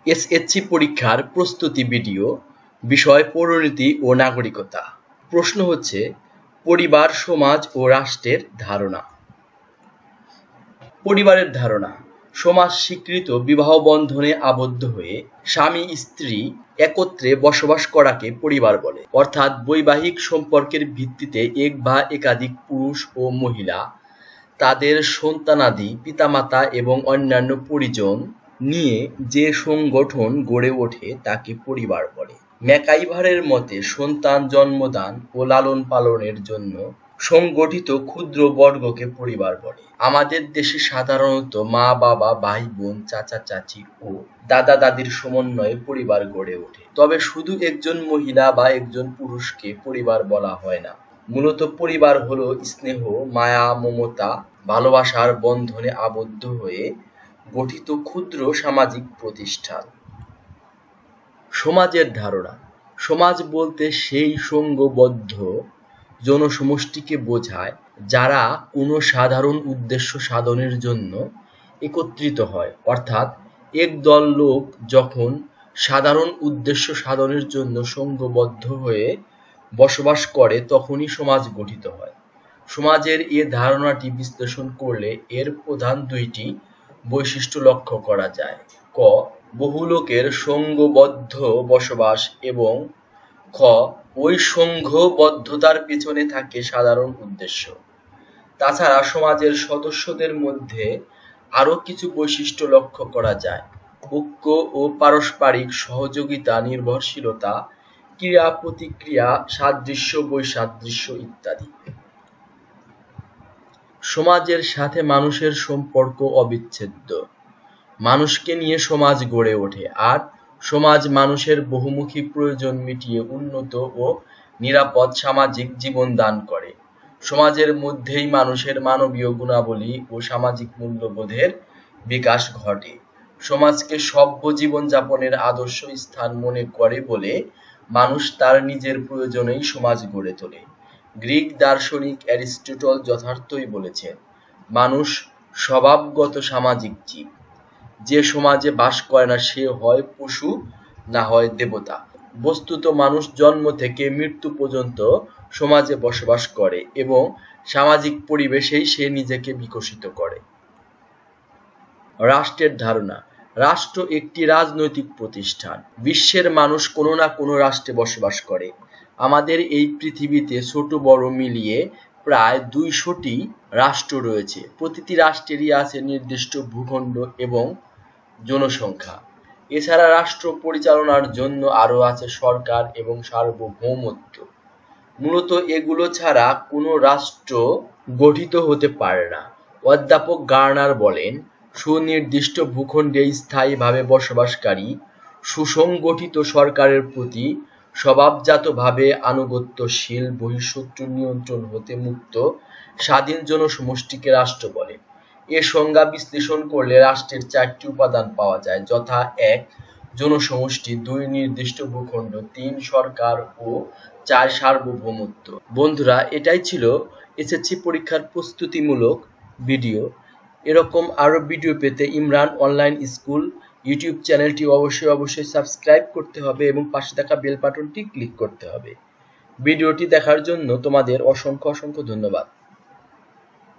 SSC পরীক্ষার প্রস্তুতি video, বিষয় পরিণতি ও নাগরিকতা। প্রশ্ন হচ্ছে পরিবার, সমাজ ও রাষ্ট্রের ধারণা। পরিবারের ধারণা: সমাজ স্বীকৃত বিবাহ বন্ধনে আবদ্ধ হয়ে স্বামী স্ত্রী একত্রে বসবাস করাকে পরিবার বলে, অর্থাৎ বৈবাহিক সম্পর্কের ভিত্তিতে এক বা একাধিক পুরুষ ও মহিলা তাদের সন্তানাদি, পিতামাতা এবং অন্যান্য পরিজন নিয়ে যে সংগঠন গড়ে ওঠে তাকে পরিবার বলে। ম্যাকাইভারের মতে সন্তান জন্মদান ও লালন পালনের জন্য সংগঠিত ক্ষুদ্র বর্গকে পরিবার বলে। আমাদের দেশে সাধারণত মা বাবা, ভাই বোন, চাচা চাচি ও দাদা দাদির সমন্বয়ে পরিবার গড়ে ওঠে। তবে শুধু একজন মহিলা বা একজন পুরুষকে পরিবার বলা হয় না। মূলত পরিবার হলো স্নেহ, মায়া, মমতা, ভালোবাসার বন্ধনে আবদ্ধ হয়ে গঠিত ক্ষুদ্র সামাজিক প্রতিষ্ঠান। সমাজের ধারণা: সমাজ বলতে সেই সংঘবদ্ধ জনসমষ্টিকে বোঝায় যারা কোনো সাধারণ উদ্দেশ্য সাধনের জন্য একত্রিত হয়। অর্থাৎ একদল লোক যখন সাধারণ উদ্দেশ্য সাধনের জন্য সংঘবদ্ধ হয়ে বসবাস করে তখনই সমাজ গঠিত হয়। সমাজের এ ধারণাটি বিশ্লেষণ করলে এর প্রধান দুইটি বৈশিষ্ট্য লক্ষ্য করা যায়। ক. বহু লোকের সংঘবদ্ধ বসবাস এবং খ. ওই সংঘবদ্ধতার পেছনে থাকে সাধারণ উদ্দেশ্য। তাছাড়া সমাজের সদস্যদের মধ্যে আরো কিছু বৈশিষ্ট্য লক্ষ্য করা যায়: ঐক্য ও পারস্পরিক সহযোগিতা, নির্ভরশীলতা, ক্রিয়া প্রতিক্রিয়া, সাদৃশ্য বৈসাদৃশ্য ইত্যাদি। সমাজের সাথে মানুষের সম্পর্ক অবিচ্ছেদ্য। মানুষকে নিয়ে সমাজ গড়ে ওঠে, আর সমাজ মানুষের বহুমুখী প্রয়োজন মিটিয়ে উন্নত ও নিরাপদ সামাজিক জীবন দান করে। সমাজের মধ্যেই মানুষের মানবীয় গুণাবলী ও সামাজিক মূল্যবোধের বিকাশ ঘটে। সমাজকে সভ্য জীবনযাপনের আদর্শ স্থান মনে করে বলে মানুষ তার নিজের প্রয়োজনেই সমাজ গড়ে তোলে। গ্রিক দার্শনিক অ্যারিস্টটল যথার্থই বলেছেন, মানুষ স্বভাবগত সামাজিক জীব। যে সমাজে বাস করে না সে হয় পশু, না হয় দেবতা। বস্তুত মানুষ জন্ম থেকে মৃত্যু পর্যন্ত সমাজে বসবাস করে এবং সামাজিক পরিবেশেই সে নিজেকে বিকশিত করে। রাষ্ট্রের ধারণা: রাষ্ট্র একটি রাজনৈতিক প্রতিষ্ঠান। বিশ্বের মানুষ কোনো না কোনো রাষ্ট্রে বসবাস করে। আমাদের এই পৃথিবীতে ছোট বড় মিলিয়ে প্রায় 200টি রাষ্ট্র রয়েছে। প্রতিটি রাষ্ট্রেরই আছে নির্দিষ্ট ভূখণ্ড এবং জনসংখ্যা। এছাড়া রাষ্ট্র পরিচালনার জন্য আরো আছে সরকার এবং সার্বভৌমত্ব। মূলত এগুলো ছাড়া কোনো রাষ্ট্র গঠিত হতে পারে না। অধ্যাপক গার্নার বলেন, সুনির্দিষ্ট ভূখণ্ডে স্থায়ীভাবে বসবাসকারী সুসংগঠিত সরকারের প্রতি স্বভাবজাতভাবে আনুগত্যশীল, বহিঃশত্রুর নিয়ন্ত্রণ হতে মুক্ত স্বাধীন জনসমষ্টিকে রাষ্ট্র বলে। এ সংজ্ঞা বিশ্লেষণ করলে রাষ্ট্রের 4টি উপাদান পাওয়া যায়, যথা 1. জনসমষ্টি, 2. নির্দিষ্ট ভূখণ্ড, 3. সরকার ও 4. সার্বভৌমত্ব। বন্ধুরা, এটাই ছিল এসএসসি পরীক্ষার প্রস্তুতিমূলক ভিডিও। এরকম আরো ভিডিও পেতে ইমরান অনলাইন স্কুল ইউটিউব চ্যানেলটি অবশ্যই সাবস্ক্রাইব করতে হবে এবং পাশে থাকা বেল বাটনটি ক্লিক করতে হবে। ভিডিওটি দেখার জন্য তোমাদের অসংখ্য ধন্যবাদ।